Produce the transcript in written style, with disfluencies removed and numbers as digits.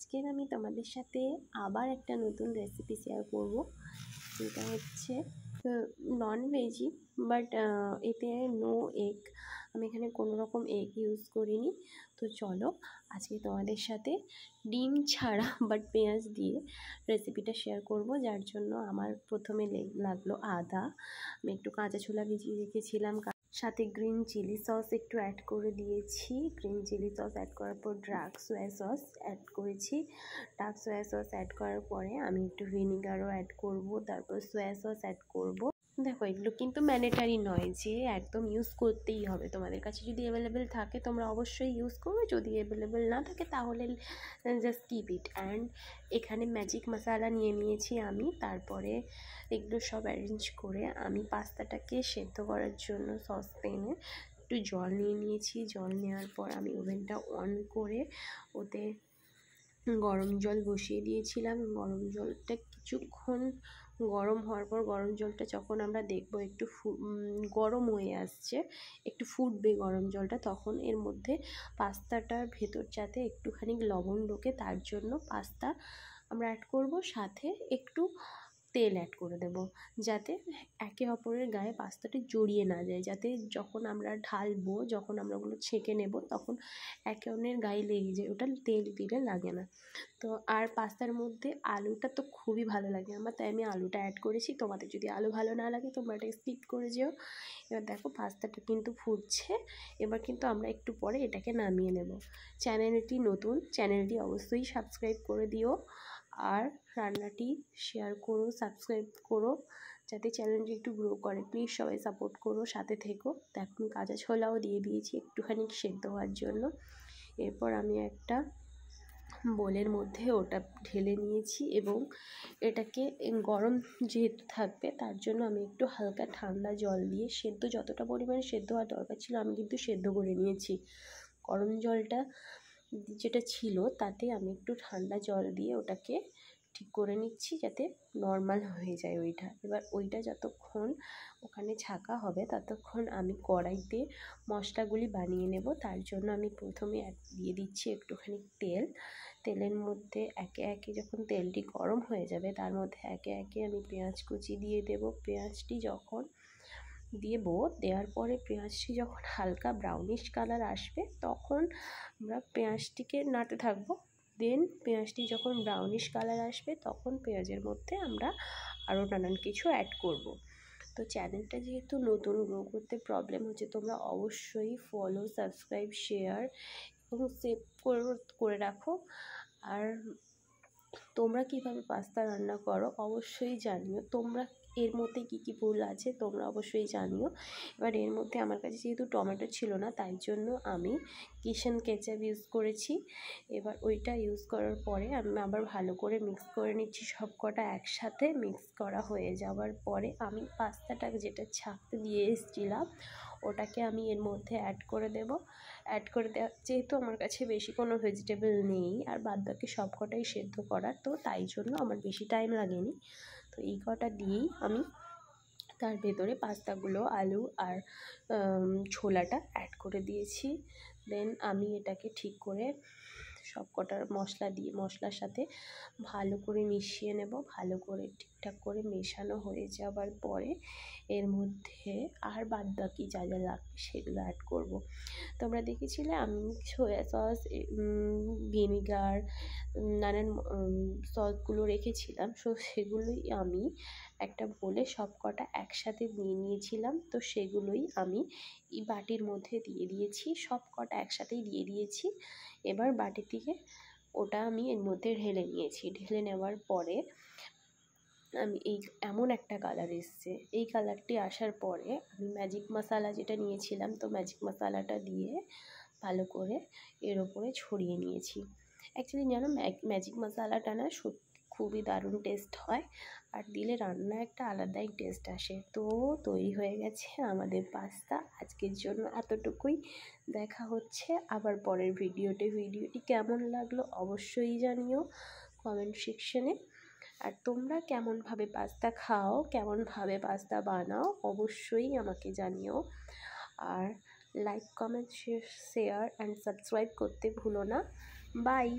আজকের আমি তোমাদের সাথে আবার একটা নতুন রেসিপি শেয়ার করব। এটা হচ্ছে নন ভেজি, বাট এতে নো এগ। আমি এখানে কোনো রকম এগ ইউজ করিনি। তো চলো আজকে তোমাদের সাথে ডিম ছাড়া বাট পেঁয়াজ দিয়ে রেসিপিটা শেয়ার করব। যার জন্য আমার প্রথমে লাগলো আদা। আমি একটু কাঁচা ছোলা ভিজিয়ে রেখেছিলাম, সাথে গ্রিন চিলি সস একটু অ্যাড করে দিয়েছি। গ্রিন চিলি সস অ্যাড করার পর ডার্ক সোয়া সস অ্যাড করেছি। ডার্ক সোয়া সস অ্যাড করার পরে আমি একটু ভিনিগারও অ্যাড করব, তারপর সোয়া সস অ্যাড করব। দেখো এগুলো কিন্তু ম্যান্ডেটারি নয় যে একদম ইউজ করতেই হবে। তোমাদের কাছে যদি অ্যাভেলেবেল থাকে তোমরা অবশ্যই ইউজ করবে, যদি অ্যাভেলেবেল না থাকে তাহলে জাস্ট কিপ ইট। অ্যান্ড এখানে ম্যাজিক মশলা নিয়ে নিয়েছি আমি। তারপরে এগুলো সব অ্যারেঞ্জ করে আমি পাস্তাটাকে সেদ্ধ করার জন্য সসপ্যানে একটু জল নিয়ে নিয়েছি। জল নেওয়ার পর আমি ওভেনটা অন করে ওতে গরম জল বসিয়ে দিয়েছিলাম। গরম জলটা কিছুক্ষণ গরম হওয়ার পর, গরম জলটা যখন আমরা দেখব একটু গরম হয়ে আসছে, একটু ফুটবে গরম জলটা, তখন এর মধ্যে পাস্তাটার ভেতর যাতে একটুখানি লবণ ঢোকে তার জন্য পাস্তা আমরা অ্যাড করব। সাথে একটু তেল অ্যাড করে দেব, যাতে একে অপরের গায়ে পাস্তাটা জড়িয়ে না যায়, যাতে যখন আমরা ঢালবো, যখন আমরা ওগুলো ছেঁকে নেব তখন একে অন্যের গায়ে লেগে যায়, ওটা তেল দিলে লাগে না। তো আর পাস্তার মধ্যে আলুটা তো খুবই ভালো লাগে আমার, তাই আমি আলুটা অ্যাড করেছি। তোমাদের যদি আলু ভালো না লাগে তোমরা এটা স্কিপ করে যেও। এবার দেখো পাস্তাটা কিন্তু ফুটছে। এবার কিন্তু আমরা একটু পরে এটাকে নামিয়ে নেব। চ্যানেলটি নতুন, চ্যানেলটি অবশ্যই সাবস্ক্রাইব করে দিও, আর রান্নাটি শেয়ার করো, সাবস্ক্রাইব করো, যাতে চ্যানেলটি একটু গ্রো করে। প্লিজ সবাই সাপোর্ট করো, সাথে থেকো। দেখুন কাঁচা ছোলাও দিয়ে দিয়েছি একটুখানি সেদ্ধ হওয়ার জন্য। এরপর আমি একটা বোলের মধ্যে ওটা ঢেলে নিয়েছি এবং এটাকে গরম যেহেতু থাকবে তার জন্য আমি একটু হালকা ঠান্ডা জল দিয়ে সেদ্ধ, যতটা পরিমাণে সেদ্ধ হওয়ার দরকার ছিল আমি কিন্তু সেদ্ধ করে নিয়েছি। গরম জলটা যেটা ছিল তাতে আমি একটু ঠান্ডা জল দিয়ে ওটাকে ঠিক করে নিচ্ছি, যাতে নর্মাল হয়ে যায় ওইটা। এবার ওইটা যতক্ষণ ওখানে ছাকা হবে ততক্ষণ আমি কড়াইতে মশলাগুলি বানিয়ে নেব। তার জন্য আমি প্রথমে দিয়ে দিচ্ছি একটুখানি তেল। তেলের মধ্যে একে একে যখন তেলটি গরম হয়ে যাবে তার মধ্যে একে একে আমি পেঁয়াজ কুচি দিয়ে দেব। পেঁয়াজটি যখন দেওয়ার পরে পেঁয়াজটি যখন হালকা ব্রাউনিশ কালার আসবে তখন আমরা পেঁয়াজটিকে নাড়তে থাকবো। দেন পেঁয়াজটি যখন ব্রাউনিশ কালার আসবে তখন পেঁয়াজের মধ্যে আমরা আরও নানান কিছু অ্যাড করব। তো চ্যানেলটা যেহেতু নতুন, গ্রো করতে প্রবলেম হচ্ছে, তোমরা অবশ্যই ফলো, সাবস্ক্রাইব, শেয়ার এবং সেভ করে রাখো। আর তোমরা কীভাবে পাস্তা রান্না করো অবশ্যই জানিও। তোমরা এর মধ্যে কী কী ভুল আছে তোমরা অবশ্যই জানিও। এবার এর মধ্যে আমার কাছে যেহেতু টমেটো ছিল না তাই জন্য আমি কিচেন কেচাপ ইউজ করেছি। এবার ওইটা ইউজ করার পরে আমি আবার ভালো করে মিক্স করে নিচ্ছি। সব কটা একসাথে মিক্স করা হয়ে যাওয়ার পরে আমি পাস্তাটা যেটা ছাঁকতে দিয়ে এসেছিলাম ওটাকে আমি এর মধ্যে অ্যাড করে দেব। যেহেতু আমার কাছে বেশি কোনো ভেজিটেবল নেই আর বাদবাকি সব কটাই সেদ্ধ করার, তো তাই জন্য আমার বেশি টাইম লাগেনি। তো এই কটা দিয়েই আমি তার ভেতরে পাস্তাগুলো, আলু আর ছোলাটা অ্যাড করে দিয়েছি। দেন আমি এটাকে ঠিক করে সব কটার মশলার সাথে ভালো করে মিশিয়ে নেব। ভালো করে ঠিকঠাক করে মেশানো হয়ে যাওয়ার পরে এর মধ্যে আর বাদবাকি যা যা লাগবে সেগুলো অ্যাড করব। তোমরা দেখেছিলে আমি সোয়া সস, ভিনিগার, নানান সসগুলো রেখেছিলাম, সো সেগুলোই আমি একটা বলে সব কটা একসাথে নিয়ে নিয়েছিলাম। তো সেগুলোই আমি এই বাটির মধ্যে দিয়ে দিয়েছি, সব কটা একসাথেই দিয়ে দিয়েছি। এবার বাটি থেকে ওটা আমি এর মধ্যে ঢেলে নিয়েছি। ঢেলে নেওয়ার পরে আমি এমন একটা কালার এসছে, এই কালারটি আসার পরে আমি ম্যাজিক মশলা যেটা নিয়েছিলাম, তো ম্যাজিক মশলাটা দিয়ে ভালো করে এর ওপরে ছড়িয়ে নিয়েছি। অ্যাকচুয়ালি জানো ম্যাজিক মশলাটা না সত্যি খুবই দারুণ টেস্ট হয়, আর দিলে রান্না একটা আলাদাই টেস্ট আসে। তো তৈরি হয়ে গেছে আমাদের পাস্তা। আজকের জন্য এতটুকুই। দেখা হচ্ছে আবার পরের ভিডিওটি কেমন লাগলো অবশ্যই জানিও কমেন্ট সেকশনে। আর তোমরা কেমনভাবে পাস্তা খাও, কেমনভাবে পাস্তা বানাও অবশ্যই আমাকে জানিও। আর like, comment, share and subscribe করতে ভুলো না। বাই।